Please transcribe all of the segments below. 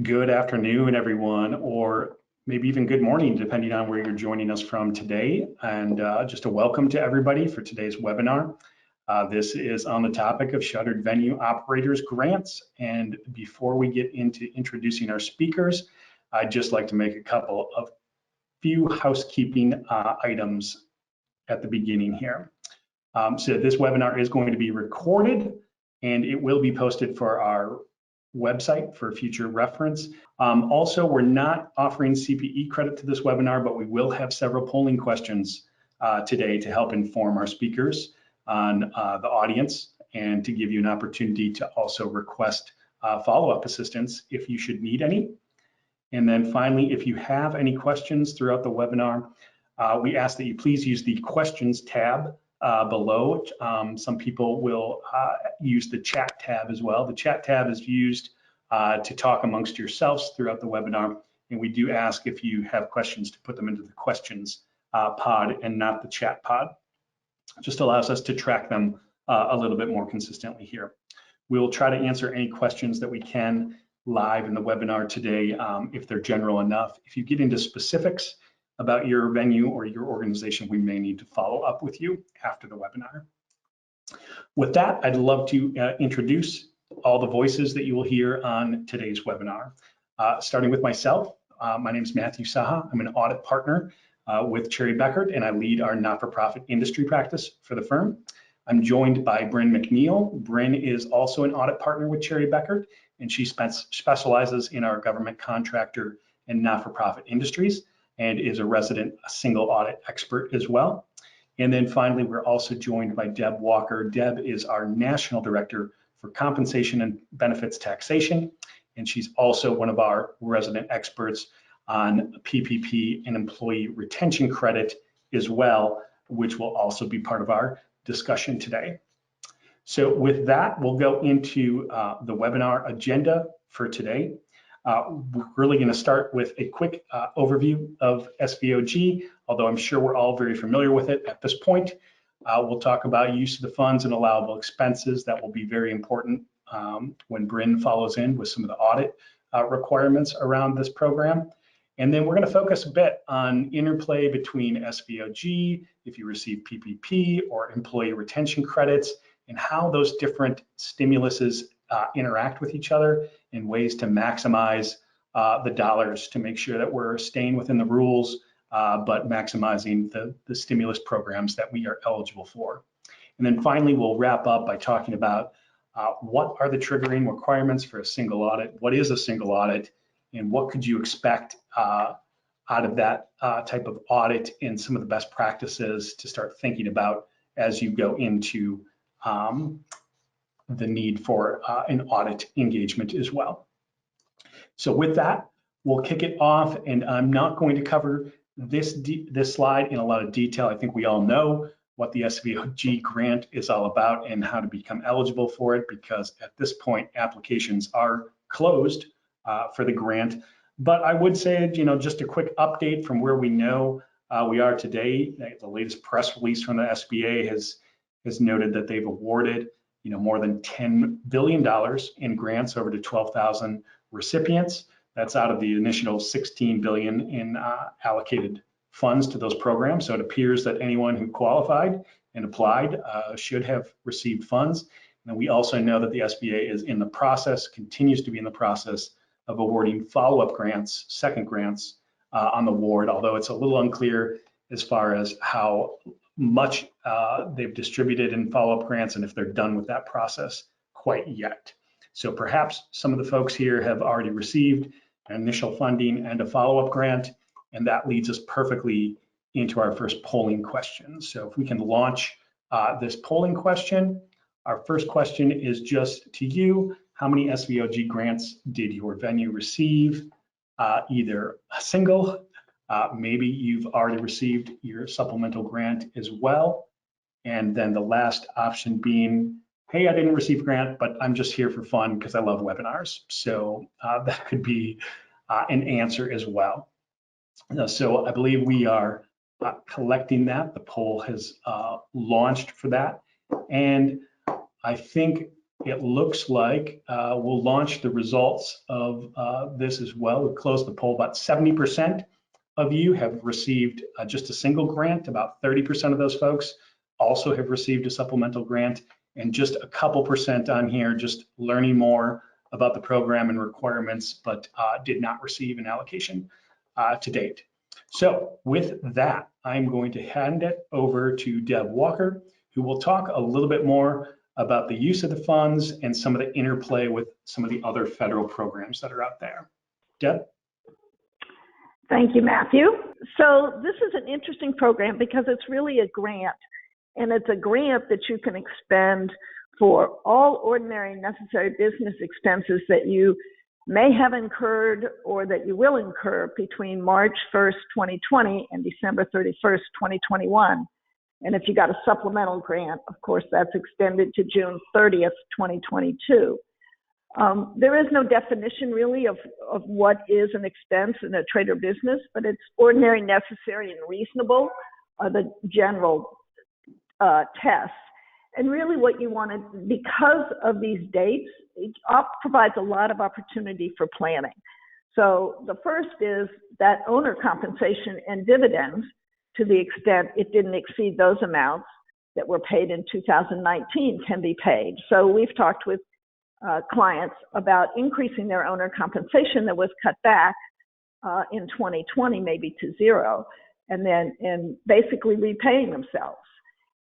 Good afternoon, everyone, or maybe even good morning, depending on where you're joining us from today. And just a welcome to everybody for today's webinar. This is on the topic of Shuttered Venue Operators Grants. And before we get into introducing our speakers, I'd just like to make a couple of few housekeeping items at the beginning here. So this webinar is going to be recorded and it will be posted for our website for future reference. Also, we're not offering CPE credit to this webinar, but we will have several polling questions today to help inform our speakers on the audience and to give you an opportunity to also request follow-up assistance if you should need any. And then finally, if you have any questions throughout the webinar, we ask that you please use the questions tab below. Some people will use the chat tab as well. The chat tab is used to talk amongst yourselves throughout the webinar, and we do ask if you have questions to put them into the questions pod and not the chat pod. It just allows us to track them a little bit more consistently here. We'll try to answer any questions that we can live in the webinar today if they're general enough. If you get into specifics about your venue or your organization, we may need to follow up with you after the webinar. With that, I'd love to introduce all the voices that you will hear on today's webinar. Starting with myself, my name is Matthew Saha. I'm an audit partner with Cherry Bekaert, and I lead our not-for-profit industry practice for the firm. I'm joined by Bryn McNeil. Bryn is also an audit partner with Cherry Bekaert, and she specializes in our government contractor and not-for-profit industries, and is a resident single audit expert as well. And then finally, we're also joined by Deb Walker. Deb is our National Director for Compensation and Benefits Taxation, and she's also one of our resident experts on PPP and employee retention credit as well, which will also be part of our discussion today. So with that, we'll go into the webinar agenda for today. We're really going to start with a quick overview of SVOG, although I'm sure we're all very familiar with it at this point. We'll talk about use of the funds and allowable expenses. That will be very important when Bryn follows in with some of the audit requirements around this program. And then we're going to focus a bit on interplay between SVOG, if you receive PPP or employee retention credits, and how those different stimuluses interact with each other in ways to maximize the dollars to make sure that we're staying within the rules, but maximizing the stimulus programs that we are eligible for. And then finally, we'll wrap up by talking about what are the triggering requirements for a single audit, what is a single audit, and what could you expect out of that type of audit, and some of the best practices to start thinking about as you go into the need for an audit engagement as well. So with that, we'll kick it off, and I'm not going to cover this slide in a lot of detail. I think we all know what the SVOG grant is all about and how to become eligible for it, because at this point, applications are closed for the grant. But I would say, just a quick update from where we know we are today. The latest press release from the SBA has noted that they've awarded more than $10 billion in grants over to 12,000 recipients. That's out of the initial $16 billion in allocated funds to those programs. So it appears that anyone who qualified and applied should have received funds. And we also know that the SBA is in the process, continues to be in the process of awarding follow-up grants, second grants on the award, although it's a little unclear as far as how much they've distributed in follow-up grants and if they're done with that process quite yet. So perhaps some of the folks here have already received an initial funding and a follow-up grant, and that leads us perfectly into our first polling question. So if we can launch this polling question, our first question is just to you. How many SVOG grants did your venue receive? Either a single, maybe you've already received your supplemental grant as well. And then the last option being, hey, I didn't receive a grant, but I'm just here for fun because I love webinars. So that could be an answer as well. So I believe we are collecting that. The poll has launched for that. And I think it looks like we'll launch the results of this as well. We closed the poll. About 70% of you have received just a single grant. About 30% of those folks also have received a supplemental grant, and just a couple percent on here just learning more about the program and requirements, but did not receive an allocation to date. So with that, I'm going to hand it over to Deb Walker, who will talk a little bit more about the use of the funds and some of the interplay with some of the other federal programs that are out there. Deb? Thank you, Matthew. So this is an interesting program because it's really a grant, and it's a grant that you can expend for all ordinary necessary business expenses that you may have incurred or that you will incur between March 1st, 2020 and December 31st, 2021. And if you got a supplemental grant, of course, that's extended to June 30th, 2022. There is no definition really of what is an expense in a trade or business, but it's ordinary, necessary, and reasonable are the general tests. And really what you want to, because of these dates, it provides a lot of opportunity for planning. So the first is that owner compensation and dividends, to the extent it didn't exceed those amounts that were paid in 2019, can be paid. So we've talked with clients about increasing their owner compensation that was cut back in 2020, maybe to zero, and basically repaying themselves.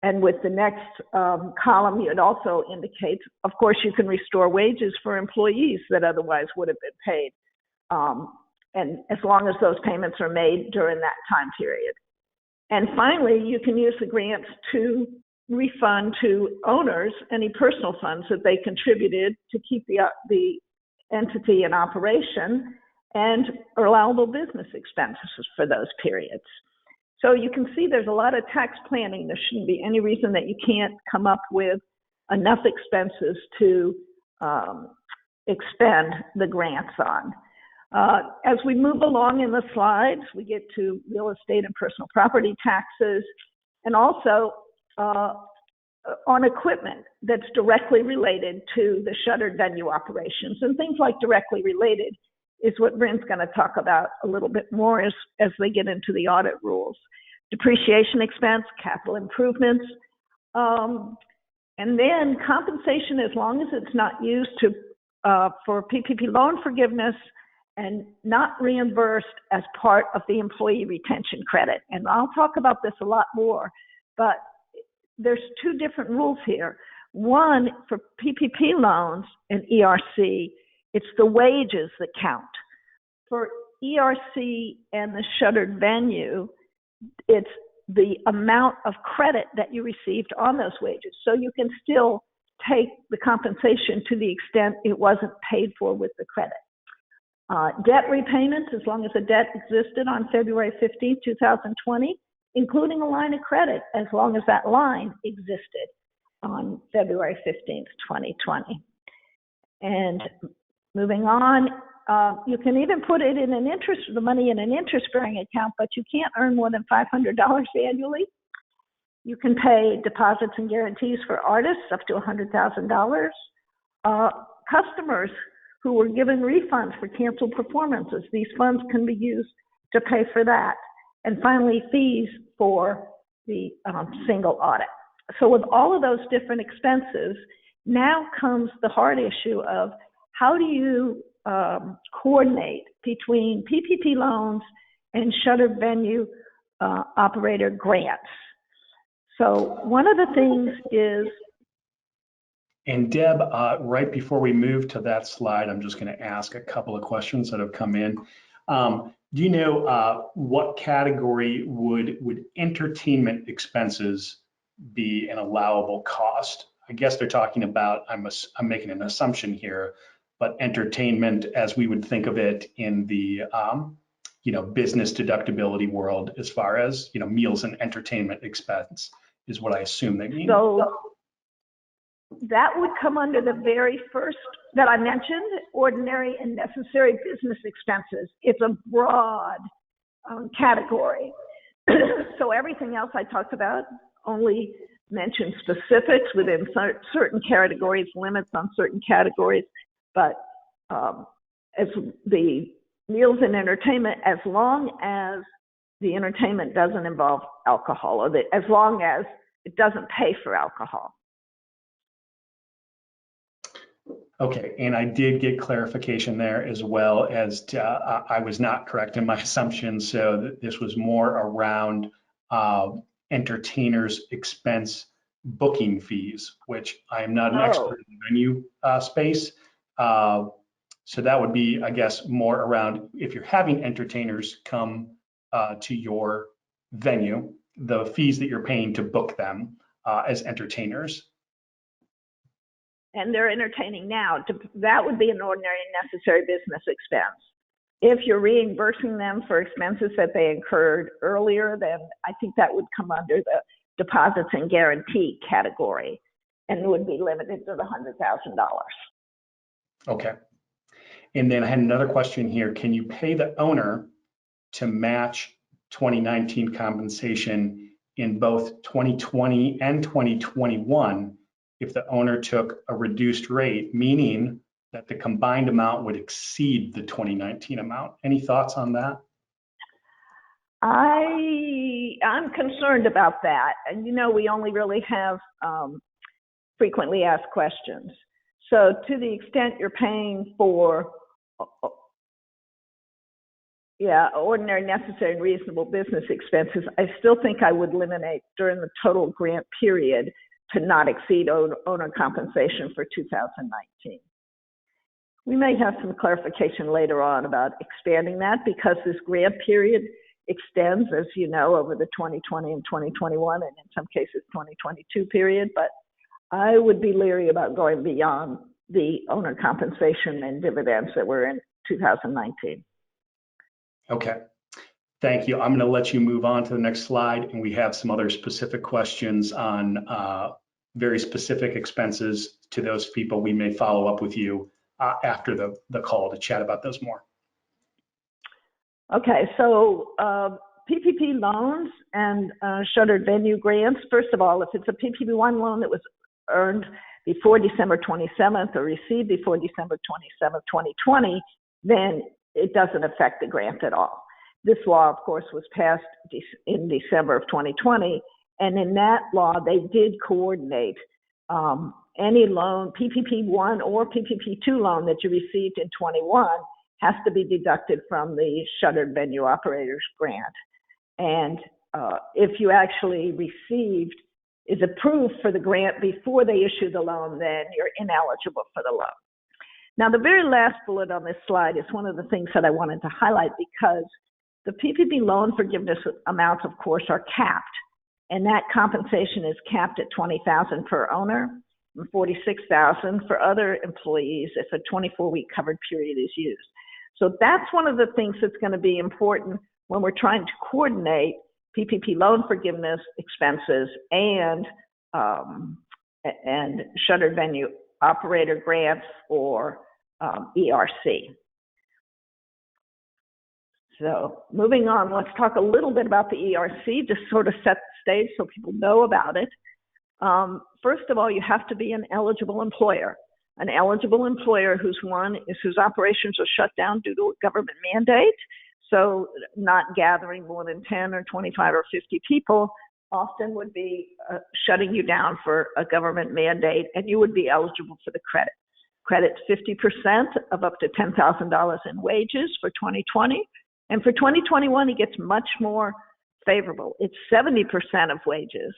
And with the next column, it also indicates, of course, you can restore wages for employees that otherwise would have been paid, and as long as those payments are made during that time period. And finally, you can use the grants to refund to owners any personal funds that they contributed to keep the entity in operation, and allowable business expenses for those periods. So you can see there's a lot of tax planning. There shouldn't be any reason that you can't come up with enough expenses to expend the grants on. As we move along in the slides, we get to real estate and personal property taxes, and also on equipment that's directly related to the shuttered venue operations. And things like directly related is what Bryn's going to talk about a little bit more as they get into the audit rules. Depreciation expense, capital improvements, and then compensation, as long as it's not used to for PPP loan forgiveness and not reimbursed as part of the employee retention credit. And I'll talk about this a lot more, but there's two different rules here. One, for PPP loans and ERC, it's the wages that count. For ERC and the shuttered venue, it's the amount of credit that you received on those wages. So you can still take the compensation to the extent it wasn't paid for with the credit. Debt repayments, as long as the debt existed on February 15, 2020, including a line of credit, as long as that line existed on February 15th, 2020. And moving on, you can even put it in the money in an interest-bearing account, but you can't earn more than $500 annually. You can pay deposits and guarantees for artists up to $100,000. Customers who were given refunds for canceled performances, these funds can be used to pay for that. And finally, fees for the single audit. So with all of those different expenses, now comes the hard issue of how do you coordinate between PPP loans and shuttered venue operator grants. So one of the things is, and Deb, right before we move to that slide, I'm just going to ask a couple of questions that have come in. Do you know what category would entertainment expenses be an allowable cost? I guess they're talking about, I'm making an assumption here, but entertainment as we would think of it in the business deductibility world, as far as meals and entertainment expense is what I assume they mean. So that would come under the very first that I mentioned, ordinary and necessary business expenses. It's a broad category. So everything else I talked about only mention specifics within certain categories, limits on certain categories, but as the meals and entertainment, as long as the entertainment doesn't involve alcohol, or as long as it doesn't pay for alcohol. Okay, and I did get clarification there as well as to, I was not correct in my assumption, so that this was more around entertainers' expense booking fees, which I am not an expert in the venue space. So that would be, I guess, more around if you're having entertainers come to your venue, the fees that you're paying to book them as entertainers. And they're entertaining now, that would be an ordinary and necessary business expense. If you're reimbursing them for expenses that they incurred earlier, then I think that would come under the deposits and guarantee category and would be limited to the $100,000. Okay. And then I had another question here. Can you pay the owner to match 2019 compensation in both 2020 and 2021 if the owner took a reduced rate, meaning that the combined amount would exceed the 2019 amount? Any thoughts on that? I'm concerned about that. And we only really have frequently asked questions. So to the extent you're paying for ordinary, necessary, and reasonable business expenses, I still think I would eliminate during the total grant period to not exceed owner compensation for 2019. We may have some clarification later on about expanding that because this grant period extends, as you know, over the 2020 and 2021, and in some cases 2022 period, but I would be leery about going beyond the owner compensation and dividends that were in 2019. Okay, thank you. I'm going to let you move on to the next slide, and we have some other specific questions on very specific expenses to those people. We may follow up with you after the call to chat about those more. Okay, so PPP loans and shuttered venue grants. First of all, if it's a PPP-1 loan that was earned before December 27th or received before December 27th, 2020, then it doesn't affect the grant at all. This law, of course, was passed in December of 2020, and in that law, they did coordinate any loan, PPP-1 or PPP-2 loan that you received in 21 has to be deducted from the Shuttered Venue Operators Grant. And if you actually is approved for the grant before they issue the loan, then you're ineligible for the loan. Now, the very last bullet on this slide is one of the things that I wanted to highlight because the PPP loan forgiveness amounts, of course, are capped, and that compensation is capped at $20,000 per owner and $46,000 for other employees if a 24-week covered period is used. So that's one of the things that's going to be important when we're trying to coordinate PPP loan forgiveness expenses and shuttered venue operator grants or ERC. So moving on, let's talk a little bit about the ERC, just sort of set the stage so people know about it. First of all, you have to be an eligible employer. An eligible employer whose operations are shut down due to a government mandate. So not gathering more than 10 or 25 or 50 people often would be shutting you down for a government mandate, and you would be eligible for the credit. Credit's 50% of up to $10,000 in wages for 2020. And for 2021, it gets much more favorable. It's 70% of wages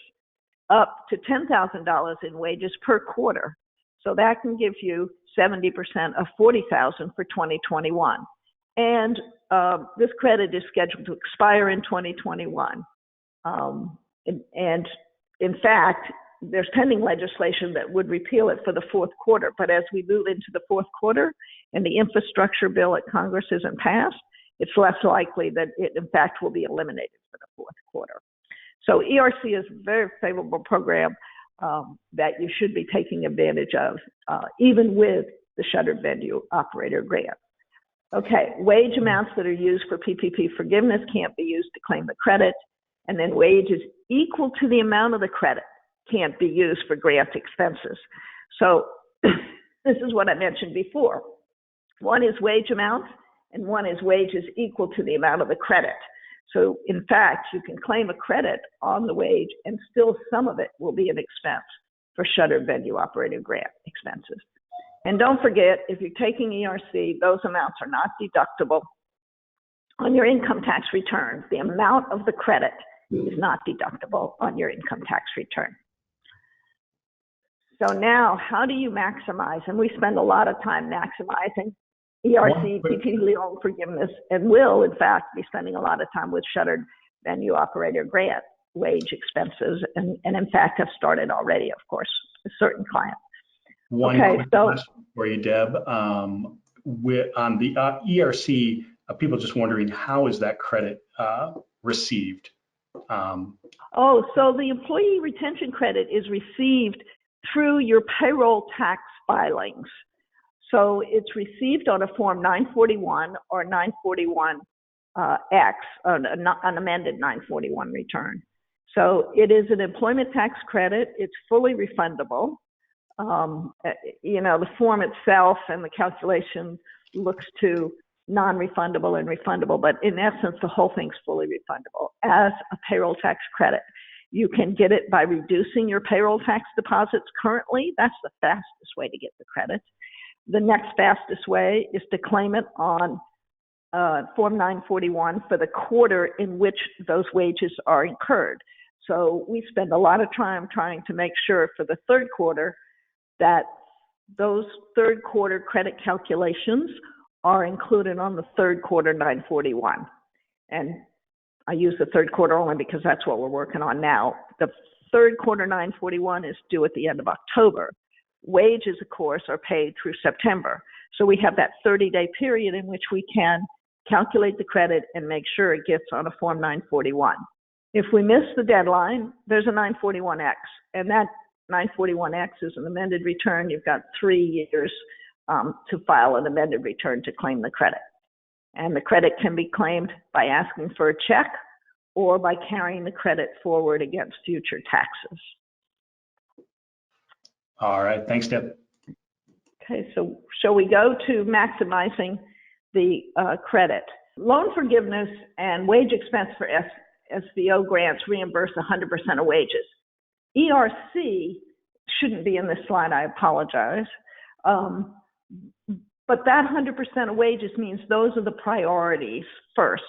up to $10,000 in wages per quarter. So that can give you 70% of $40,000 for 2021. And this credit is scheduled to expire in 2021. And in fact, there's pending legislation that would repeal it for the fourth quarter. But as we move into the fourth quarter and the infrastructure bill at Congress isn't passed, it's less likely that it, in fact, will be eliminated for the fourth quarter. So ERC is a very favorable program that you should be taking advantage of, even with the Shuttered Venue Operator Grant. Okay, wage amounts that are used for PPP forgiveness can't be used to claim the credit, and then wages equal to the amount of the credit. can't be used for grant expenses. So this is what I mentioned before. One is wage amounts, and one is wages equal to the amount of the credit. So in fact, you can claim a credit on the wage and still some of it will be an expense for Shuttered Venue Operator Grant expenses. And don't forget, if you're taking ERC, those amounts are not deductible on your income tax return. The amount of the credit is not deductible on your income tax return. So now, how do you maximize? And we spend a lot of time maximizing ERC, PPP loan forgiveness, and will, in fact, be spending a lot of time with Shuttered Venue Operator Grant wage expenses, and in fact have started already, of course, with certain clients. One quick question for you, Deb. On the ERC, people just wondering, how is that credit received? So the employee retention credit is received through your payroll tax filings. So it's received on a Form 941 or 941X, an amended 941 return. So it is an employment tax credit. It's fully refundable. The form itself and the calculation looks to non-refundable and refundable, but in essence, the whole thing's fully refundable as a payroll tax credit. You can get it by reducing your payroll tax deposits currently. That's the fastest way to get the credit. The next fastest way is to claim it on Form 941 for the quarter in which those wages are incurred. So we spend a lot of time trying to make sure for the third quarter that those third quarter credit calculations are included on the third quarter 941. And I use the third quarter only because that's what we're working on now. The third quarter 941 is due at the end of October. Wages, of course, are paid through September. So we have that 30-day period in which we can calculate the credit and make sure it gets on a Form 941. If we miss the deadline, there's a 941X, and that 941X is an amended return. You've got 3 years to file an amended return to claim the credit. And the credit can be claimed by asking for a check or by carrying the credit forward against future taxes. All right, thanks, Deb. Okay, so shall we go to maximizing the credit? Loan forgiveness and wage expense for SVO grants reimburse 100% of wages. ERC shouldn't be in this slide, I apologize. But that 100% of wages means those are the priorities first.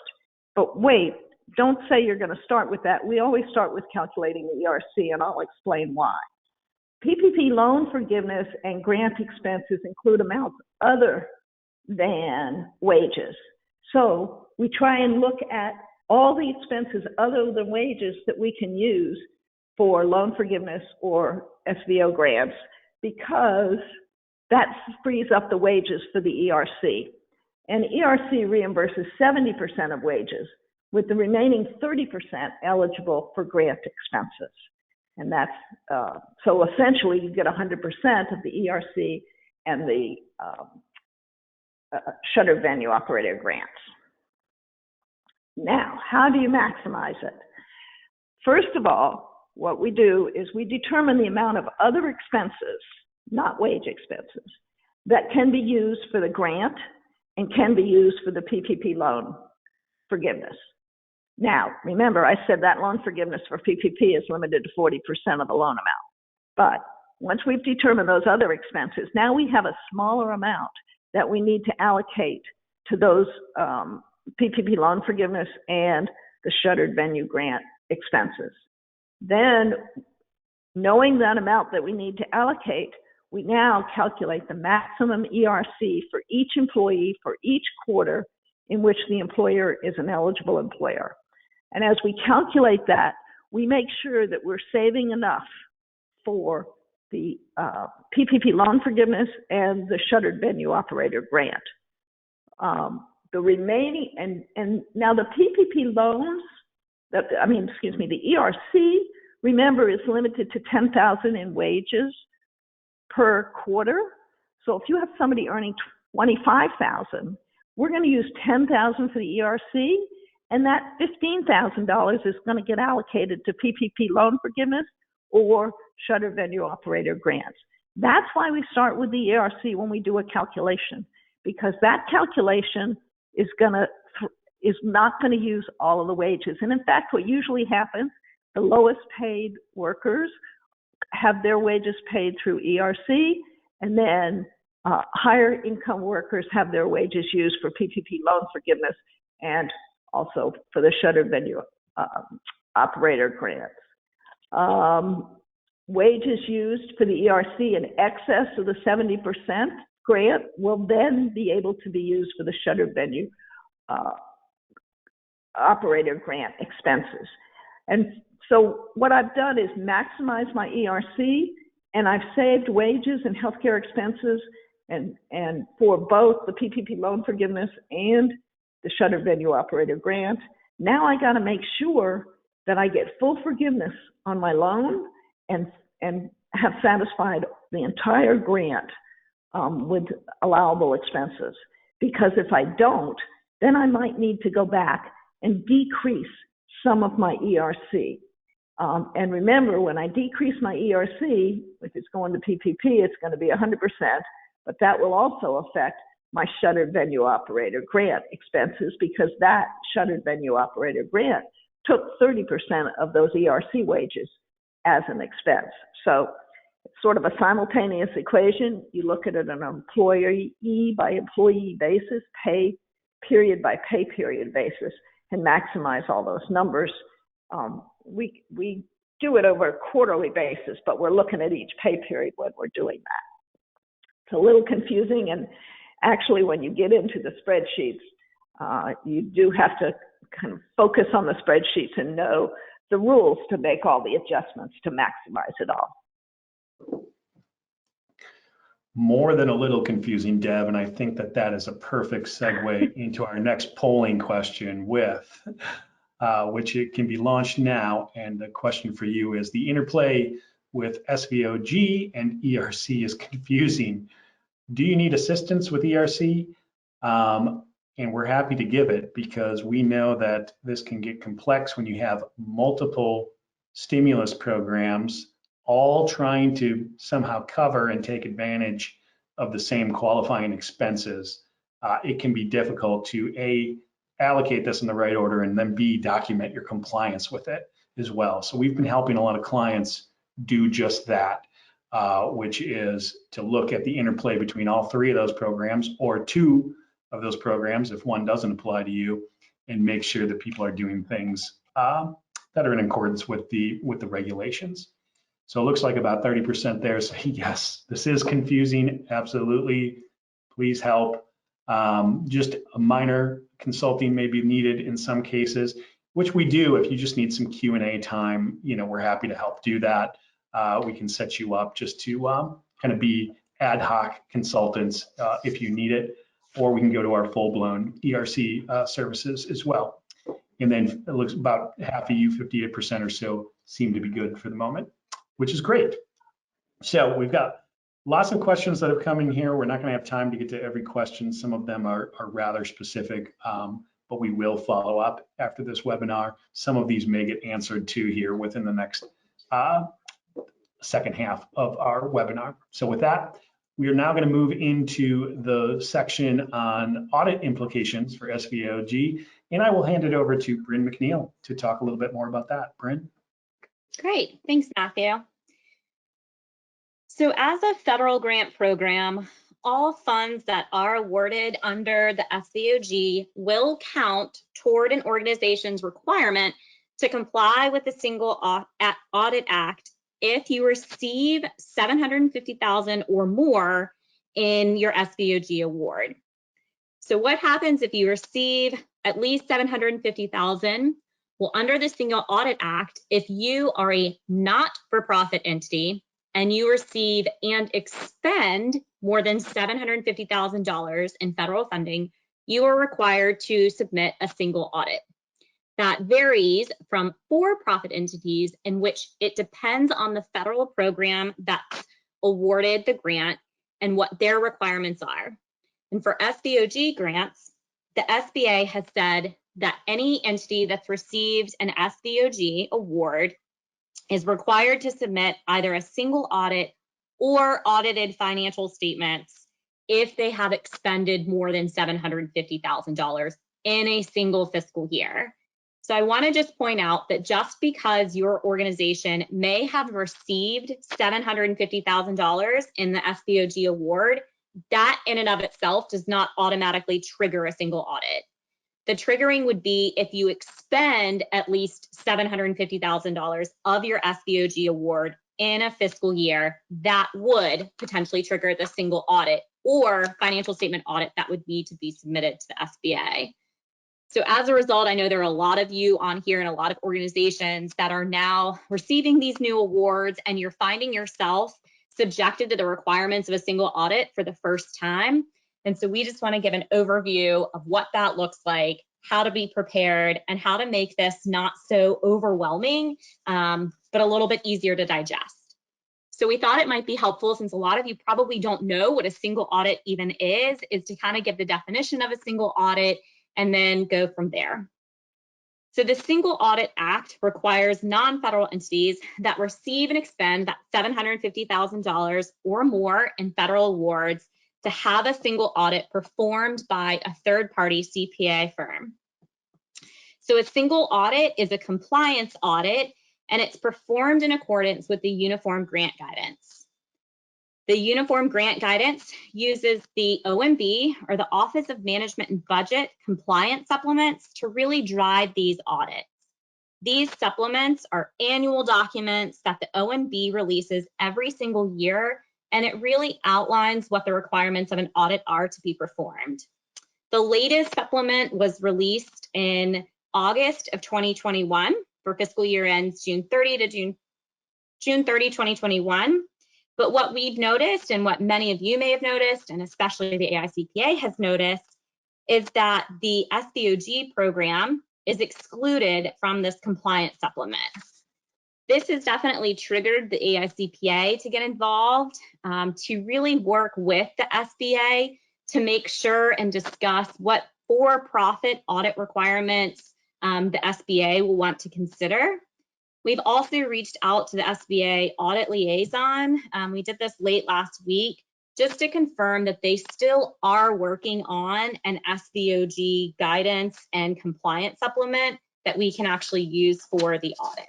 But wait, don't say you're going to start with that. We always start with calculating the ERC, and I'll explain why. PPP loan forgiveness and grant expenses include amounts other than wages. So we try and look at all the expenses other than wages that we can use for loan forgiveness or SVO grants, because that frees up the wages for the ERC. And ERC reimburses 70% of wages, with the remaining 30% eligible for grant expenses. And that's, so essentially you get 100% of the ERC and the Shuttered Venue Operator Grants. Now, how do you maximize it? First of all, what we do is we determine the amount of other expenses, not wage expenses, that can be used for the grant and can be used for the PPP loan forgiveness. Now, remember, I said that loan forgiveness for PPP is limited to 40% of the loan amount. But once we've determined those other expenses, now we have a smaller amount that we need to allocate to those PPP loan forgiveness and the Shuttered Venue Grant expenses. Then, knowing that amount that we need to allocate, we now calculate the maximum ERC for each employee for each quarter in which the employer is an eligible employer. And as we calculate that, we make sure that we're saving enough for the PPP loan forgiveness and the Shuttered Venue Operator Grant. The remaining, and now the PPP loans, the ERC, remember, is limited to $10,000 in wages per quarter. So if you have somebody earning $25,000, we're going to use $10,000 for the ERC, and that $15,000 is going to get allocated to PPP loan forgiveness or Shuttered Venue Operator Grants. That's why we start with the ERC when we do a calculation, because that calculation is not going to use all of the wages. And in fact, what usually happens, the lowest paid workers have their wages paid through ERC, and then higher income workers have their wages used for PPP loan forgiveness and also for the Shuttered Venue Operator Grants. Wages used for the ERC in excess of the 70% grant will then be able to be used for the Shuttered Venue Operator Grant expenses. And so what I've done is maximize my ERC, and I've saved wages and healthcare expenses and for both the PPP loan forgiveness and the Shuttered Venue Operator Grant. Now I got to make sure that I get full forgiveness on my loan and have satisfied the entire grant with allowable expenses. Because if I don't, then I might need to go back and decrease some of my ERC. And remember, when I decrease my ERC, if it's going to PPP, it's going to be 100%, but that will also affect my Shuttered Venue Operator Grant expenses, because that Shuttered Venue Operator Grant took 30% of those ERC wages as an expense. So it's sort of a simultaneous equation. You look at it on an employee by employee basis, pay period by pay period basis, and maximize all those numbers. We do it over a quarterly basis, but we're looking at each pay period when we're doing that. It's a little confusing, and actually when you get into the spreadsheets, you do have to kind of focus on the spreadsheets and know the rules to make all the adjustments to maximize it all. More than a little confusing, Deb, and I think that is a perfect segue into our next polling question which it can be launched now. And the question for you is, the interplay with SVOG and ERC is confusing. Do you need assistance with ERC? And we're happy to give it, because we know that this can get complex when you have multiple stimulus programs all trying to somehow cover and take advantage of the same qualifying expenses. It can be difficult to A, allocate this in the right order, and then B, document your compliance with it as well. So we've been helping a lot of clients do just that, which is to look at the interplay between all three of those programs, or two of those programs if one doesn't apply to you, and make sure that people are doing things that are in accordance with the regulations. So it looks like about 30% there. So yes, this is confusing. Absolutely. Please help. Just a minor consulting may be needed in some cases, which we do. If you just need some Q&A time, we're happy to help do that. We can set you up just to kind of be ad hoc consultants if you need it, or we can go to our full-blown ERC services as well. And then it looks about half of you, 58% or so, seem to be good for the moment, which is great. So we've got lots of questions that have come in here. We're not going to have time to get to every question. Some of them are rather specific, but we will follow up after this webinar. Some of these may get answered too here within the next second half of our webinar. So with that, we are now going to move into the section on audit implications for SVOG, and I will hand it over to Bryn McNeil to talk a little bit more about that. Bryn? Great, thanks, Matthew. So as a federal grant program, all funds that are awarded under the SVOG will count toward an organization's requirement to comply with the Single Audit Act if you receive $750,000 or more in your SVOG award. So what happens if you receive at least $750,000? Well, under the Single Audit Act, if you are a not-for-profit entity and you receive and expend more than $750,000 in federal funding, you are required to submit a single audit. That varies from for-profit entities, in which it depends on the federal program that's awarded the grant and what their requirements are. And for SVOG grants, the SBA has said that any entity that's received an SVOG award is required to submit either a single audit or audited financial statements if they have expended more than $750,000 in a single fiscal year. So I want to just point out that just because your organization may have received $750,000 in the SVOG award, that in and of itself does not automatically trigger a single audit. The triggering would be if you expend at least $750,000 of your SVOG award in a fiscal year, that would potentially trigger the single audit or financial statement audit that would need to be submitted to the SBA. So as a result, I know there are a lot of you on here and a lot of organizations that are now receiving these new awards, and you're finding yourself subjected to the requirements of a single audit for the first time. And so we just want to give an overview of what that looks like, how to be prepared, and how to make this not so overwhelming, but a little bit easier to digest. So we thought it might be helpful, since a lot of you probably don't know what a single audit even is to kind of give the definition of a single audit and then go from there. So the Single Audit Act requires non-federal entities that receive and expend that $750,000 or more in federal awards to have a single audit performed by a third-party CPA firm. So a single audit is a compliance audit, and it's performed in accordance with the Uniform Grant Guidance. The Uniform Grant Guidance uses the OMB, or the Office of Management and Budget, compliance supplements to really drive these audits. These supplements are annual documents that the OMB releases every single year, and it really outlines what the requirements of an audit are to be performed. The latest supplement was released in August of 2021 for fiscal year ends June 30 to June 30, 2021. But what we've noticed, and what many of you may have noticed, and especially the AICPA has noticed, is that the SVOG program is excluded from this compliance supplement. This has definitely triggered the AICPA to get involved, to really work with the SBA to make sure and discuss what for-profit audit requirements the SBA will want to consider. We've also reached out to the SBA audit liaison. We did this late last week, just to confirm that they still are working on an SVOG guidance and compliance supplement that we can actually use for the audit.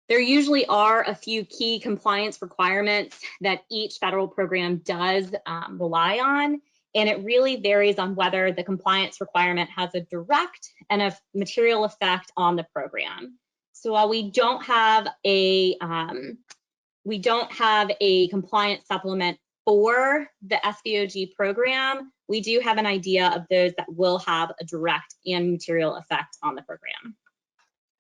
There usually are a few key compliance requirements that each federal program does rely on, and it really varies on whether the compliance requirement has a direct and a material effect on the program. So while we don't have a compliance supplement for the SVOG program, we do have an idea of those that will have a direct and material effect on the program.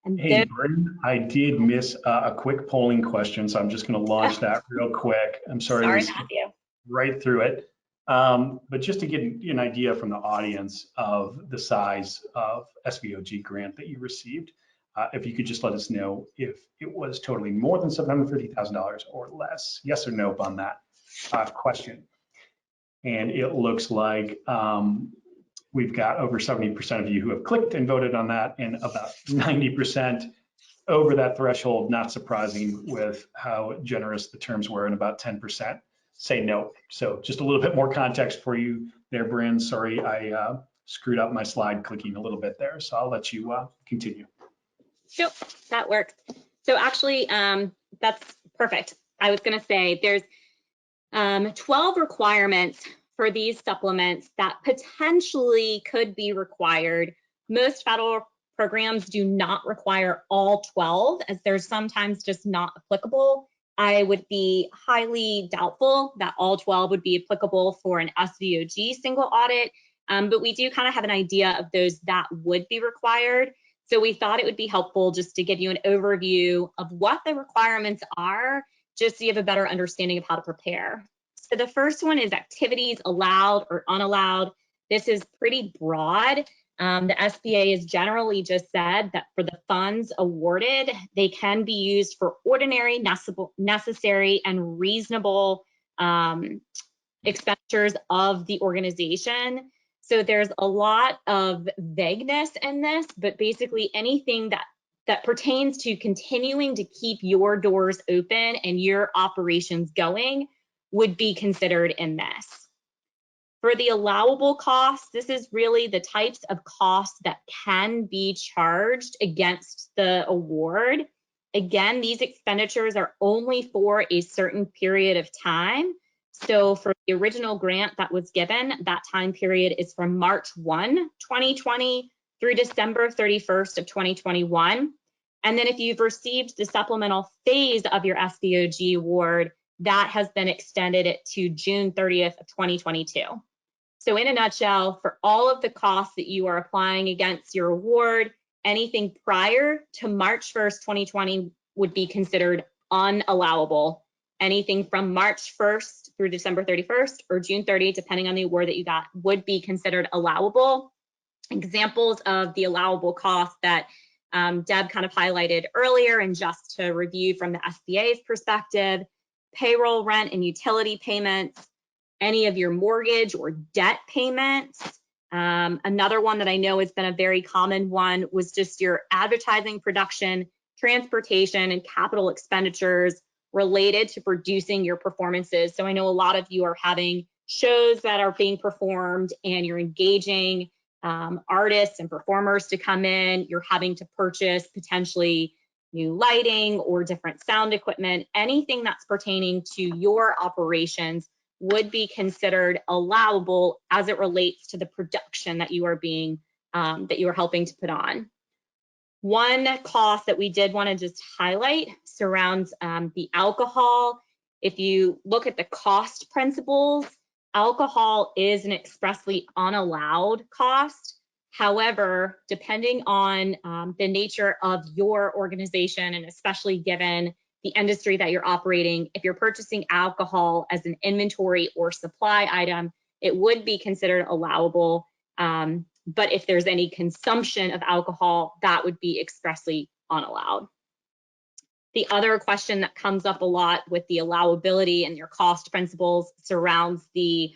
And hey, Bryn, I did miss a quick polling question, so I'm just going to launch that real quick. I'm sorry to skip right through it. But just to get an idea from the audience of the size of SVOG grant that you received, if you could just let us know if it was totaling more than $750,000 or less. Yes or no on that question. And it looks like we've got over 70% of you who have clicked and voted on that, and about 90% over that threshold. Not surprising with how generous the terms were, and about 10% say no. So just a little bit more context for you there, Bryn. Sorry, I screwed up my slide clicking a little bit there, so I'll let you continue. Sure, that works. So actually, that's perfect. I was going to say there's 12 requirements for these supplements that potentially could be required. Most federal programs do not require all 12, as they're sometimes just not applicable. I would be highly doubtful that all 12 would be applicable for an SVOG single audit, but we do kind of have an idea of those that would be required. So we thought it would be helpful just to give you an overview of what the requirements are, just so you have a better understanding of how to prepare. So the first one is activities allowed or unallowed. This is pretty broad. The SBA has generally just said that for the funds awarded, they can be used for ordinary, necessary, and reasonable expenditures of the organization. So there's a lot of vagueness in this, but basically anything that that pertains to continuing to keep your doors open and your operations going would be considered in this. For the allowable costs, this is really the types of costs that can be charged against the award. Again, these expenditures are only for a certain period of time. So for the original grant that was given, that time period is from March 1, 2020 through December 31st of 2021. And then if you've received the supplemental phase of your SVOG award, that has been extended to June 30th of 2022. So in a nutshell, for all of the costs that you are applying against your award, anything prior to March 1st, 2020 would be considered unallowable. Anything from March 1st through December 31st or June 30, depending on the award that you got, would be considered allowable. Examples of the allowable costs that Deb kind of highlighted earlier, and just to review from the SBA's perspective, payroll, rent, and utility payments, any of your mortgage or debt payments. Another one that I know has been a very common one was just your advertising, production, transportation, and capital expenditures related to producing your performances. So I know a lot of you are having shows that are being performed and you're engaging artists and performers to come in. You're having to purchase potentially new lighting or different sound equipment. Anything that's pertaining to your operations would be considered allowable as it relates to the production that you are helping to put on. One cost that we did want to just highlight surrounds the alcohol. If you look at the cost principles, alcohol is an expressly unallowed cost. However, depending on the nature of your organization, and especially given the industry that you're operating, if you're purchasing alcohol as an inventory or supply item, it would be considered allowable. But if there's any consumption of alcohol, that would be expressly unallowed. The other question that comes up a lot with the allowability and your cost principles surrounds the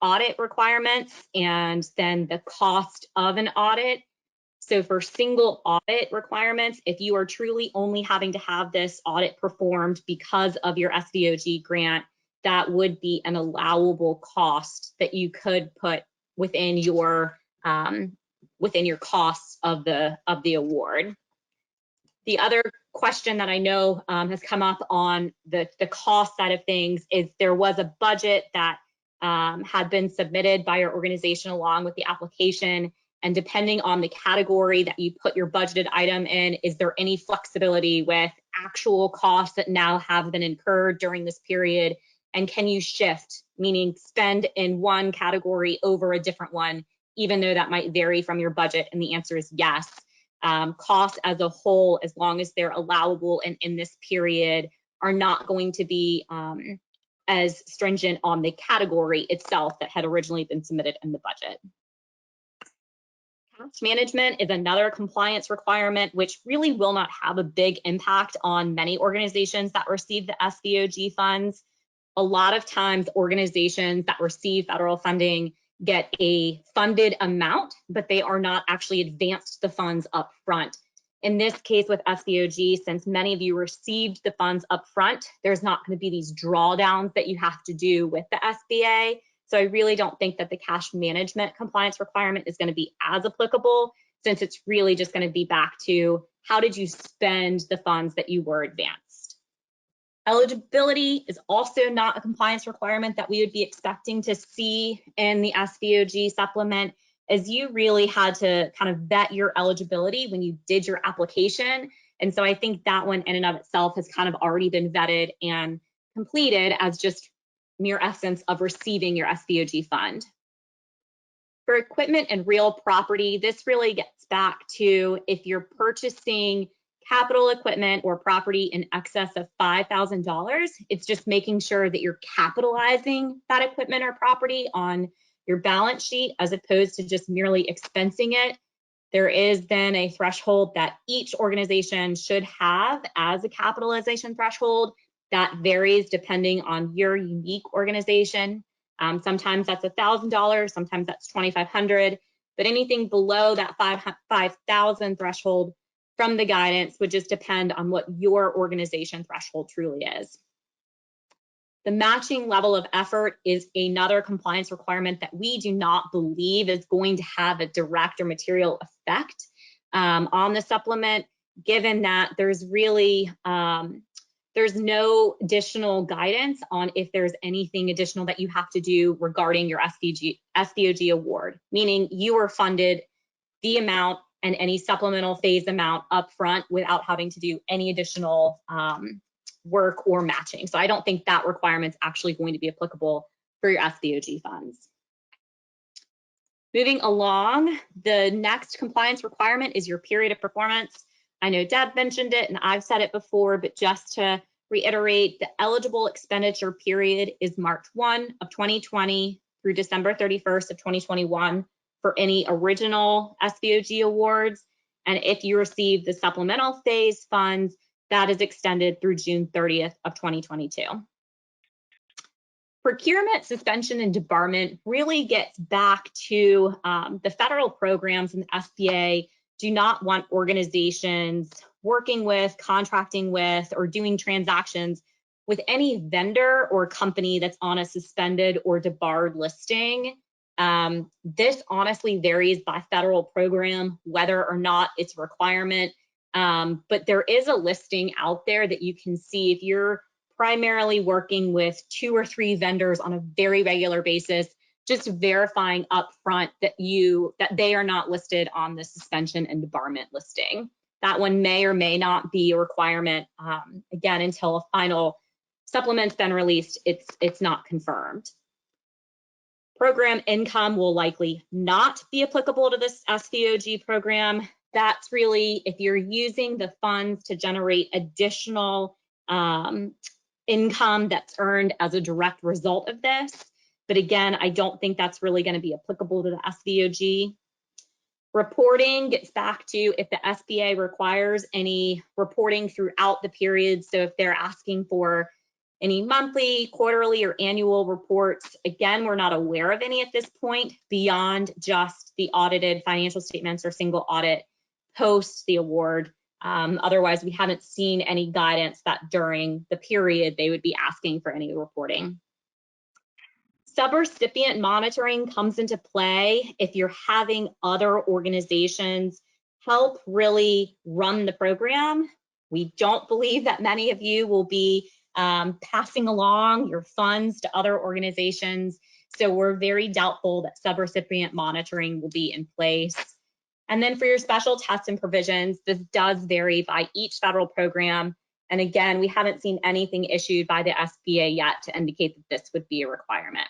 audit requirements and then the cost of an audit. So for single audit requirements, if you are truly only having to have this audit performed because of your SVOG grant, that would be an allowable cost that you could put within your costs of the award. The other question that I know has come up on the cost side of things is there was a budget that had been submitted by your organization along with the application. And depending on the category that you put your budgeted item in, is there any flexibility with actual costs that now have been incurred during this period? And can you shift, meaning spend in one category over a different one, even though that might vary from your budget? And the answer is yes. Costs as a whole, as long as they're allowable and in this period, are not going to be as stringent on the category itself that had originally been submitted in the budget. Cash management is another compliance requirement, which really will not have a big impact on many organizations that receive the SVOG funds. A lot of times organizations that receive federal funding get a funded amount, but they are not actually advanced the funds up front. In this case with SVOG, since many of you received the funds up front, there's not going to be these drawdowns that you have to do with the SBA. So I really don't think that the cash management compliance requirement is going to be as applicable, since it's really just going to be back to how did you spend the funds that you were advanced. Eligibility is also not a compliance requirement that we would be expecting to see in the SVOG supplement, as you really had to kind of vet your eligibility when you did your application. And so I think that one in and of itself has kind of already been vetted and completed as just mere essence of receiving your SVOG fund. For equipment and real property, this really gets back to if you're purchasing capital equipment or property in excess of $5,000, it's just making sure that you're capitalizing that equipment or property on your balance sheet as opposed to just merely expensing it. There is then a threshold that each organization should have as a capitalization threshold that varies depending on your unique organization. Sometimes that's $1,000, sometimes that's $2,500, but anything below that $5,000 threshold from the guidance would just depend on what your organization threshold truly is. The matching level of effort is another compliance requirement that we do not believe is going to have a direct or material effect on the supplement, given that there's really there's no additional guidance on if there's anything additional that you have to do regarding your SVOG award, meaning you are funded the amount and any supplemental phase amount upfront without having to do any additional work or matching. So I don't think that requirement's actually going to be applicable for your SVOG funds. Moving along, the next compliance requirement is your period of performance. I know Deb mentioned it and I've said it before, but just to reiterate, the eligible expenditure period is March 1 of 2020 through December 31st of 2021 for any original SVOG awards. And if you receive the supplemental phase funds, that is extended through June 30th of 2022. Procurement, suspension, and debarment really gets back to the federal programs, and the SBA do not want organizations working with, contracting with, or doing transactions with any vendor or company that's on a suspended or debarred listing. This honestly varies by federal program, whether or not it's a requirement. But there is a listing out there that you can see if you're primarily working with 2 or 3 vendors on a very regular basis, just verifying upfront that they are not listed on the suspension and debarment listing. That one may or may not be a requirement. Again, until a final supplement's been released, it's not confirmed. Program income will likely not be applicable to this SVOG program. That's really if you're using the funds to generate additional income that's earned as a direct result of this. But again, I don't think that's really going to be applicable to the SVOG. Reporting gets back to if the SBA requires any reporting throughout the period. So if they're asking for any monthly, quarterly, or annual reports, again, we're not aware of any at this point beyond just the audited financial statements or single audit post the award. Otherwise, we haven't seen any guidance that during the period they would be asking for any reporting. Subrecipient monitoring comes into play if you're having other organizations help really run the program. We don't believe that many of you will be passing along your funds to other organizations. So we're very doubtful that subrecipient monitoring will be in place. And then for your special tests and provisions, this does vary by each federal program. And again, we haven't seen anything issued by the SBA yet to indicate that this would be a requirement.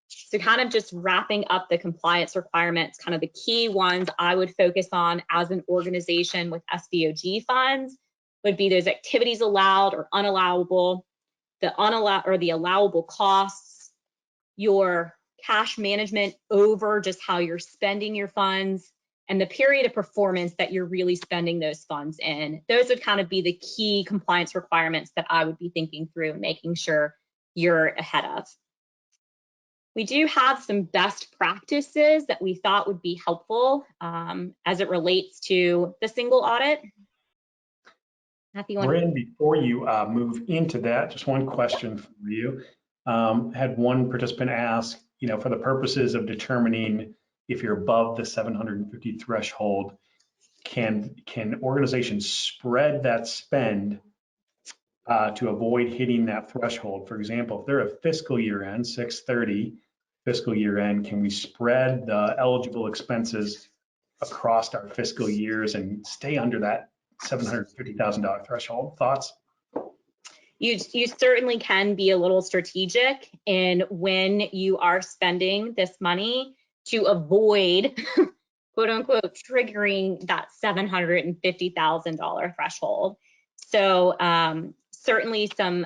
So kind of just wrapping up the compliance requirements, kind of the key ones I would focus on as an organization with SVOG funds would be those activities allowed or unallowable, the allowable costs, your cash management over just how you're spending your funds, and the period of performance that you're really spending those funds in. Those would kind of be the key compliance requirements that I would be thinking through and making sure you're ahead of. We do have some best practices that we thought would be helpful as it relates to the single audit. Bryn, before you move into that, just one question for you. Had one participant ask, for the purposes of determining if you're above the 750 threshold, can organizations spread that spend to avoid hitting that threshold? For example, if they're a fiscal year end, 6/30 fiscal year end, can we spread the eligible expenses across our fiscal years and stay under that $750,000 threshold? Thoughts? You certainly can be a little strategic in when you are spending this money to avoid, quote unquote, triggering that $750,000 threshold. So certainly some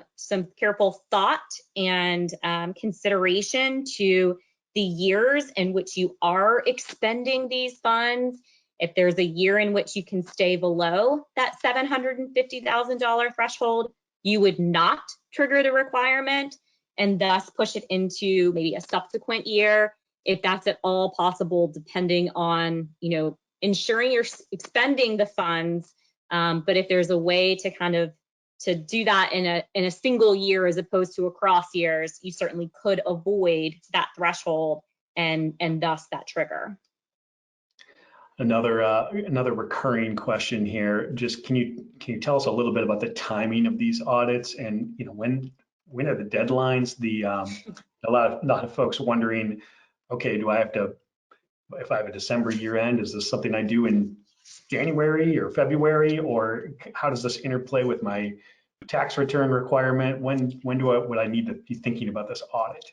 careful thought and consideration to the years in which you are expending these funds. If there's a year in which you can stay below that $750,000 threshold, you would not trigger the requirement and thus push it into maybe a subsequent year, if that's at all possible, depending on, ensuring you're expending the funds But if there's a way to kind of to do that in a single year as opposed to across years, you certainly could avoid that threshold and thus that trigger. Another recurring question here. Just can you tell us a little bit about the timing of these audits, and when are the deadlines? A lot of folks wondering, okay, do I have to, if I have a December year end, is this something I do in January or February, or how does this interplay with my tax return requirement? When would I need to be thinking about this audit?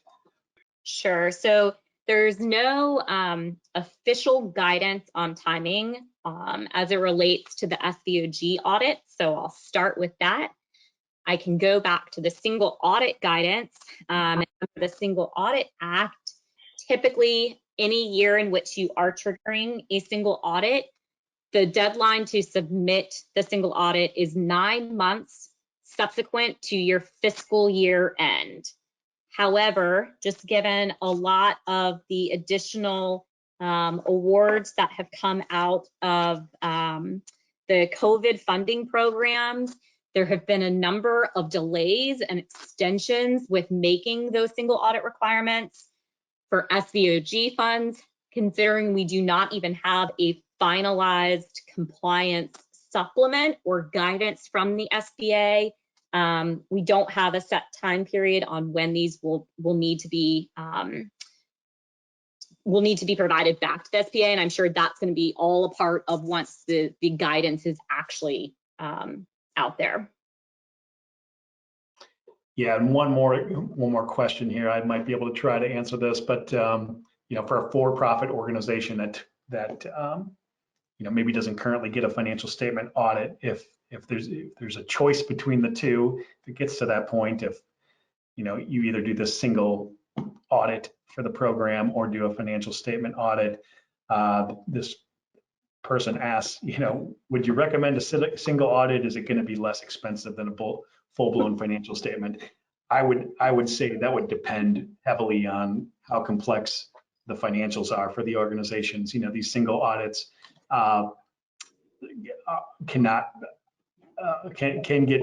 Sure. So there's no official guidance on timing as it relates to the SVOG audit. So I'll start with that. I can go back to the single audit guidance. The Single Audit Act, typically any year in which you are triggering a single audit, the deadline to submit the single audit is 9 months subsequent to your fiscal year end. However, just given a lot of the additional awards that have come out of the COVID funding programs, there have been a number of delays and extensions with making those single audit requirements for SVOG funds, considering we do not even have a finalized compliance supplement or guidance from the SBA. We don't have a set time period on when these will need to be provided back to the SBA, and I'm sure that's going to be all a part of once the guidance is actually out there. Yeah, and one more question here. I might be able to try to answer this, but for a for-profit organization that maybe doesn't currently get a financial statement audit, if there's a choice between the two, if it gets to that point, if you either do this single audit for the program or do a financial statement audit, this person asks, would you recommend a single audit? Is it going to be less expensive than a full-blown financial statement? I would say that would depend heavily on how complex the financials are for the organizations. These single audits can get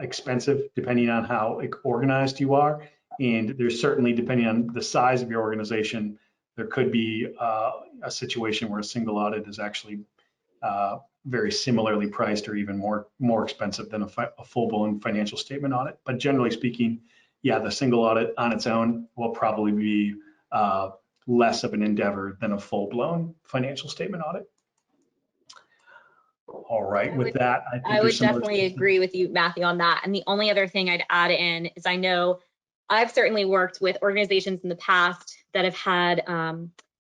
expensive depending on how organized you are, and there's certainly, depending on the size of your organization, there could be a situation where a single audit is actually very similarly priced or even more expensive than a full-blown financial statement audit. But generally speaking, yeah, the single audit on its own will probably be less of an endeavor than a full-blown financial statement audit. All right, with that, I would definitely agree with you, Matthew, on that. And the only other thing I'd add in is I know I've certainly worked with organizations in the past that have had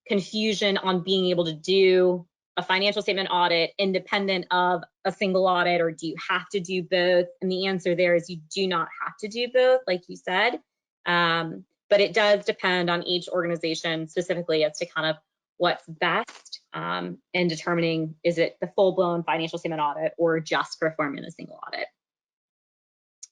confusion on being able to do a financial statement audit independent of a single audit, or do you have to do both? And the answer there is you do not have to do both, like you said. But it does depend on each organization specifically as to kind of what's best in determining, is it the full-blown financial statement audit or just performing a single audit.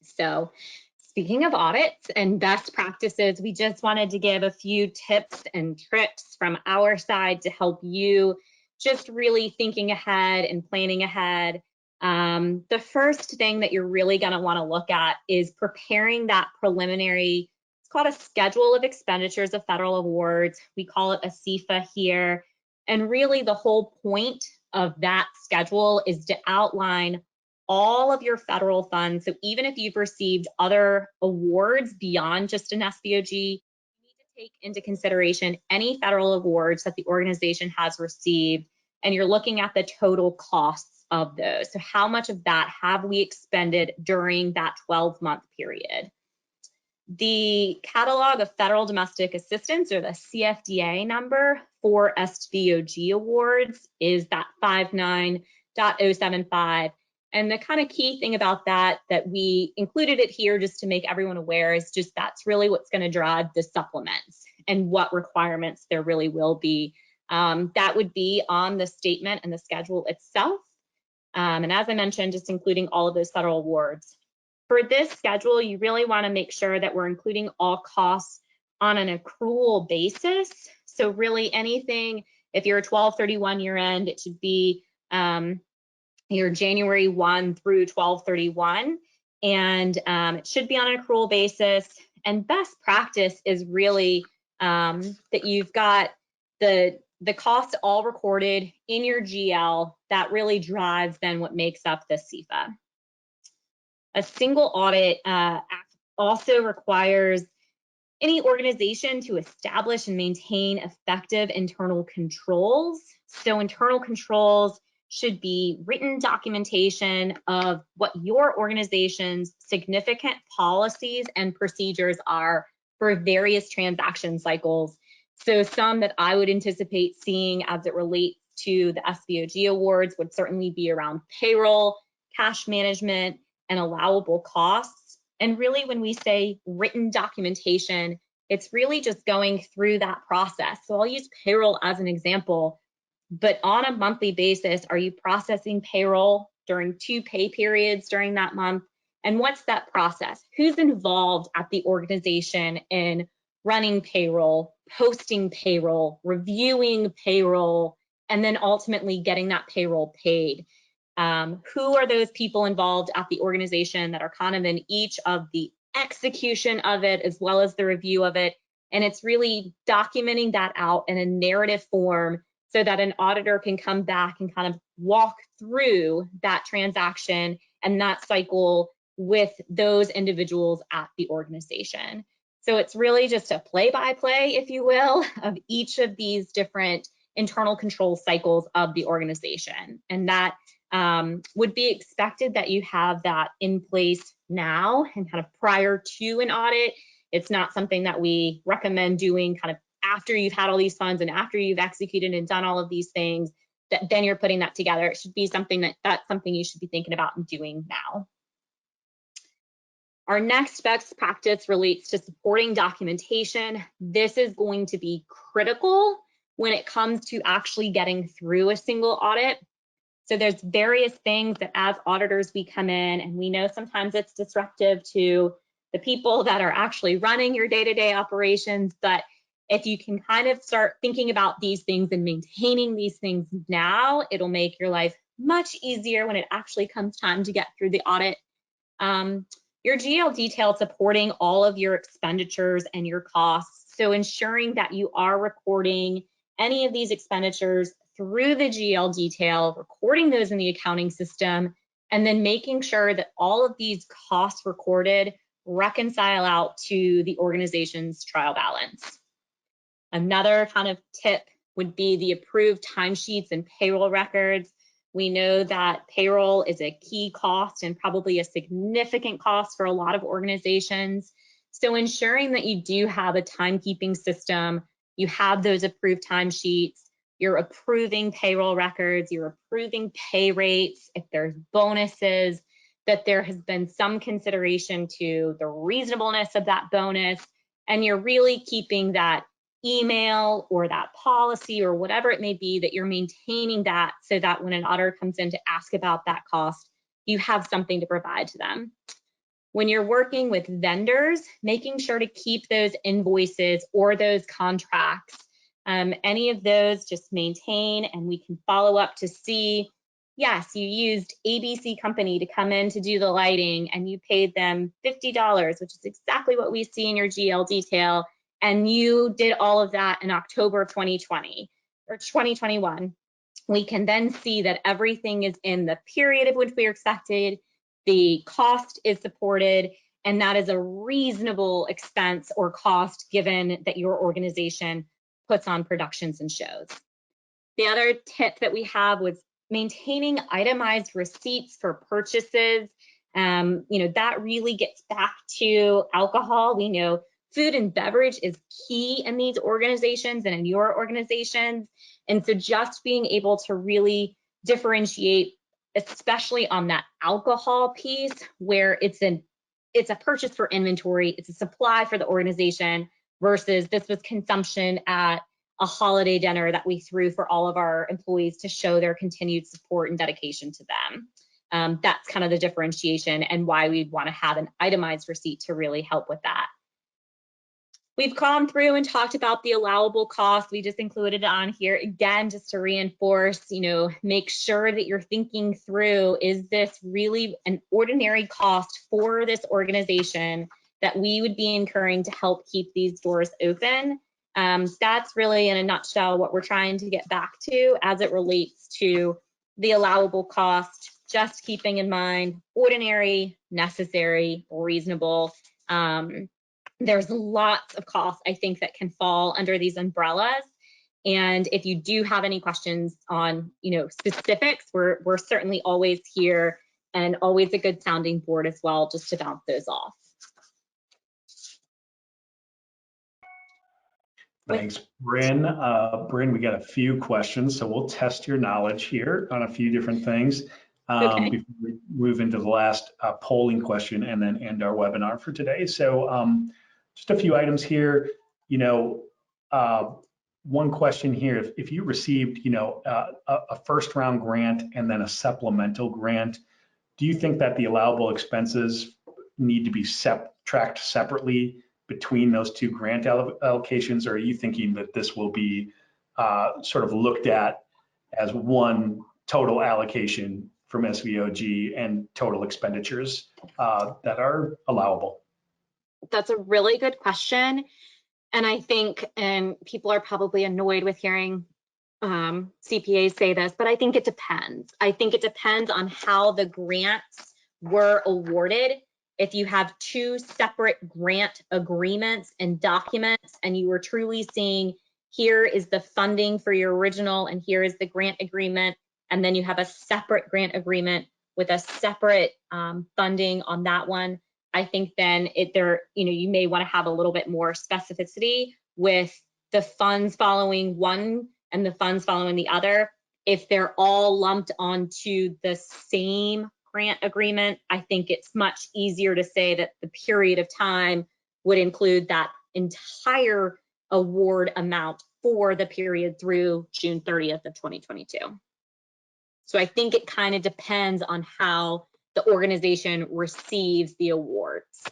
So speaking of audits and best practices, we just wanted to give a few tips and tricks from our side to help you just really thinking ahead and planning ahead. The first thing that you're really going to want to look at is preparing that preliminary, it's called a schedule of expenditures of federal awards. We call it a CFA here. And really the whole point of that schedule is to outline all of your federal funds. So even if you've received other awards beyond just an SVOG, you need to take into consideration any federal awards that the organization has received, and you're looking at the total costs of those. So how much of that have we expended during that 12-month period? The catalog of federal domestic assistance, or the CFDA number for SVOG awards, is that 59.075. And the kind of key thing about that we included it here just to make everyone aware is just that's really what's going to drive the supplements and what requirements there really will be. That would be on the statement and the schedule itself. And as I mentioned, just including all of those federal awards. For this schedule, you really want to make sure that we're including all costs on an accrual basis. So really anything, if you're a 12/31 year end, it should be your January 1 through 12/31, and it should be on an accrual basis. And best practice is really that you've got the costs all recorded in your GL. That really drives then what makes up the CFA. A single audit also requires any organization to establish and maintain effective internal controls. So internal controls should be written documentation of what your organization's significant policies and procedures are for various transaction cycles. So some that I would anticipate seeing as it relates to the SVOG awards would certainly be around payroll, cash management, and allowable costs. And really, when we say written documentation, it's really just going through that process. So I'll use payroll as an example, but on a monthly basis, are you processing payroll during 2 pay periods during that month? And what's that process? Who's involved at the organization in running payroll, posting payroll, reviewing payroll, and then ultimately getting that payroll paid? Who are those people involved at the organization that are kind of in each of the execution of it as well as the review of it? And it's really documenting that out in a narrative form so that an auditor can come back and kind of walk through that transaction and that cycle with those individuals at the organization. So it's really just a play-by-play, if you will, of each of these different internal control cycles of the organization. And that would be expected that you have that in place now and kind of prior to an audit. It's not something that we recommend doing kind of after you've had all these funds and after you've executed and done all of these things, that then you're putting that together. It should be something that's something you should be thinking about and doing now. Our next best practice relates to supporting documentation. This is going to be critical when it comes to actually getting through a single audit. So there's various things that as auditors we come in, and we know sometimes it's disruptive to the people that are actually running your day-to-day operations, but if you can kind of start thinking about these things and maintaining these things now, it'll make your life much easier when it actually comes time to get through the audit. Your GL detail supporting all of your expenditures and your costs. So ensuring that you are recording any of these expenditures through the GL detail, recording those in the accounting system, and then making sure that all of these costs recorded reconcile out to the organization's trial balance. Another kind of tip would be the approved timesheets and payroll records. We know that payroll is a key cost and probably a significant cost for a lot of organizations. So ensuring that you do have a timekeeping system, you have those approved timesheets, you're approving payroll records, you're approving pay rates, if there's bonuses, that there has been some consideration to the reasonableness of that bonus, and you're really keeping that email or that policy or whatever it may be, that you're maintaining that so that when an auditor comes in to ask about that cost, you have something to provide to them. When you're working with vendors, making sure to keep those invoices or those contracts, any of those, just maintain, and we can follow up to see, yes, you used ABC company to come in to do the lighting and you paid them $50, which is exactly what we see in your GL detail. And you did all of that in October of 2020 or 2021. We can then see that everything is in the period of which we are expected, the cost is supported, and that is a reasonable expense or cost given that your organization puts on productions and shows. The other tip that we have was maintaining itemized receipts for purchases. That really gets back to alcohol. We know food and beverage is key in these organizations and in your organizations. And so just being able to really differentiate, especially on that alcohol piece, where it's a purchase for inventory, it's a supply for the organization, versus this was consumption at a holiday dinner that we threw for all of our employees to show their continued support and dedication to them. That's kind of the differentiation and why we'd want to have an itemized receipt to really help with that. We've gone through and talked about the allowable cost. We just included it on here again, just to reinforce, make sure that you're thinking through, is this really an ordinary cost for this organization that we would be incurring to help keep these doors open? That's really, in a nutshell, what we're trying to get back to as it relates to the allowable cost, just keeping in mind ordinary, necessary, reasonable. There's lots of costs, I think, that can fall under these umbrellas. And if you do have any questions on, specifics, we're certainly always here, and always a good sounding board as well, just to bounce those off. Thanks, Bryn. Bryn, we got a few questions, so we'll test your knowledge here on a few different things Okay. before we move into the last polling question and then end our webinar for today. So just a few items here. One question here: if you received, a first round grant and then a supplemental grant, do you think that the allowable expenses need to be tracked separately between those two grant allocations, or are you thinking that this will be sort of looked at as one total allocation from SVOG and total expenditures that are allowable? That's a really good question. And I think, and people are probably annoyed with hearing CPAs say this, but I think it depends. I think it depends on how the grants were awarded. If you have two separate grant agreements and documents, and you were truly seeing, here is the funding for your original, and here is the grant agreement, and then you have a separate grant agreement with a separate funding on that one, I think then you may want to have a little bit more specificity with the funds following one and the funds following the other. If they're all lumped onto the same grant agreement, I think it's much easier to say that the period of time would include that entire award amount for the period through June 30th of 2022. So I think it kind of depends on how the organization receives the awards.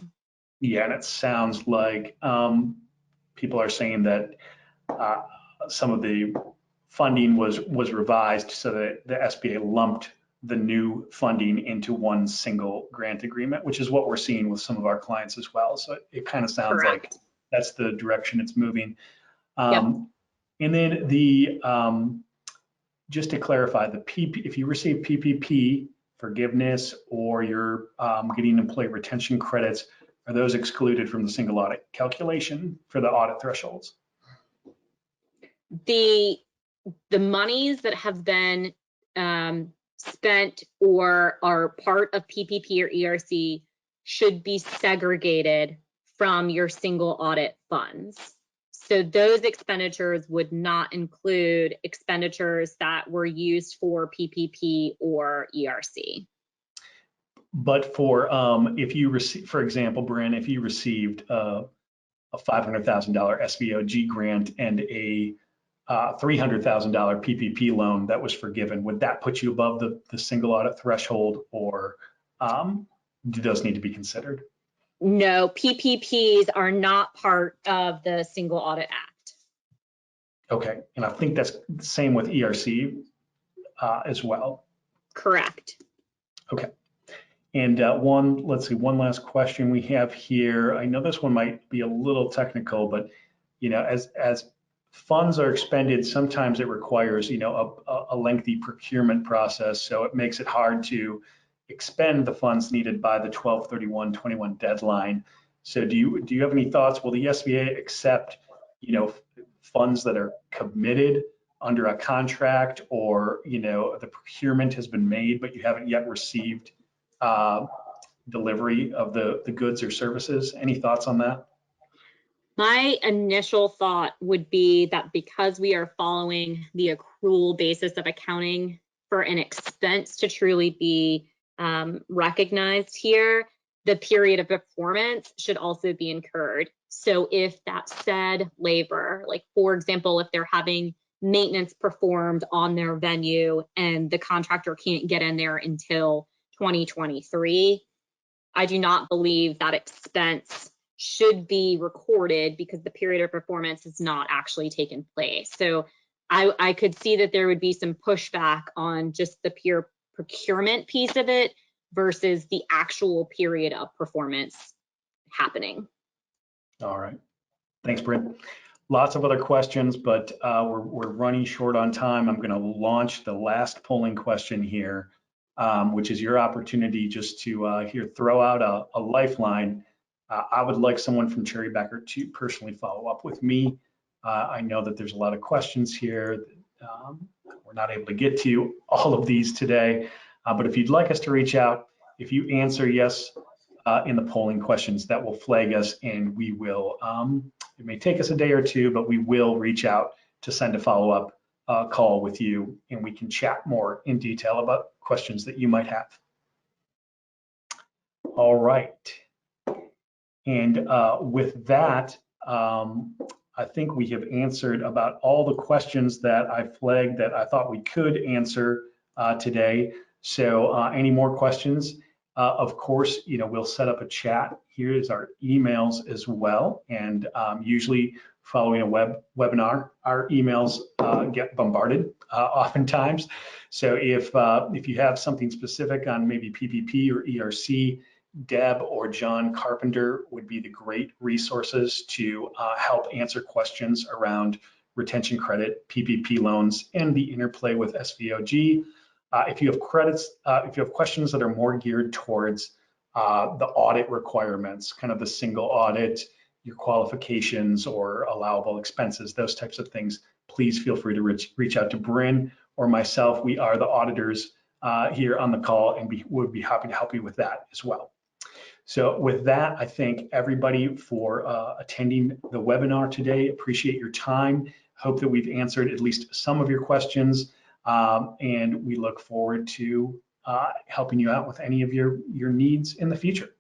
Yeah, and it sounds like people are saying that some of the funding was revised so that the SBA lumped the new funding into one single grant agreement, which is what we're seeing with some of our clients as well. So it kind of sounds Correct. like that's the direction it's moving. Yep. And then the just to clarify, if you receive PPP forgiveness or you're getting employee retention credits, are those excluded from the single audit calculation for the audit thresholds? The monies that have been spent or are part of PPP or ERC should be segregated from your single audit funds. So those expenditures would not include expenditures that were used for PPP or ERC. But for if you receive, for example, Bryn, if you received a $500,000 SVOG grant and a $300,000 PPP loan that was forgiven, would that put you above the single audit threshold, or do those need to be considered? No, PPPs are not part of the Single Audit Act. Okay, and I think that's the same with ERC as well. Correct. Okay, and let's see, one last question we have here. I know this one might be a little technical, but as funds are expended, sometimes it requires a lengthy procurement process, so it makes it hard to expend the funds needed by the 12/31/21 deadline. So do you have any thoughts? Will the SBA accept funds that are committed under a contract, or the procurement has been made but you haven't yet received delivery of the goods or services? Any thoughts on that? My initial thought would be that because we are following the accrual basis of accounting for an expense to truly be recognized here, the period of performance should also be incurred. So if that said labor, like for example, if they're having maintenance performed on their venue and the contractor can't get in there until 2023, I do not believe that expense should be recorded because the period of performance has not actually taken place. So I could see that there would be some pushback on just the pure procurement piece of it versus the actual period of performance happening. All right. Thanks, Bryn. Lots of other questions, but we're running short on time. I'm going to launch the last polling question here, which is your opportunity just to throw out a lifeline. I would like someone from Cherry Backer to personally follow up with me. I know that there's a lot of questions here. We're not able to get to all of these today, but if you'd like us to reach out, if you answer yes in the polling questions, that will flag us, and we will, it may take us a day or two, but we will reach out to send a follow-up call with you, and we can chat more in detail about questions that you might have. All right. And with that, I think we have answered about all the questions that I flagged that I thought we could answer today. So any more questions? Of course, we'll set up a chat. Here is our emails as well. And usually following a webinar, our emails get bombarded oftentimes. So if you have something specific on maybe PPP or ERC, Deb or John Carpenter would be the great resources to help answer questions around retention credit, PPP loans, and the interplay with SVOG. If you have questions that are more geared towards the audit requirements, kind of the single audit, your qualifications or allowable expenses, those types of things, please feel free to reach out to Bryn or myself. We are the auditors here on the call, and we would be happy to help you with that as well. So with that, I thank everybody for attending the webinar today. Appreciate your time. Hope that we've answered at least some of your questions, and we look forward to helping you out with any of your needs in the future.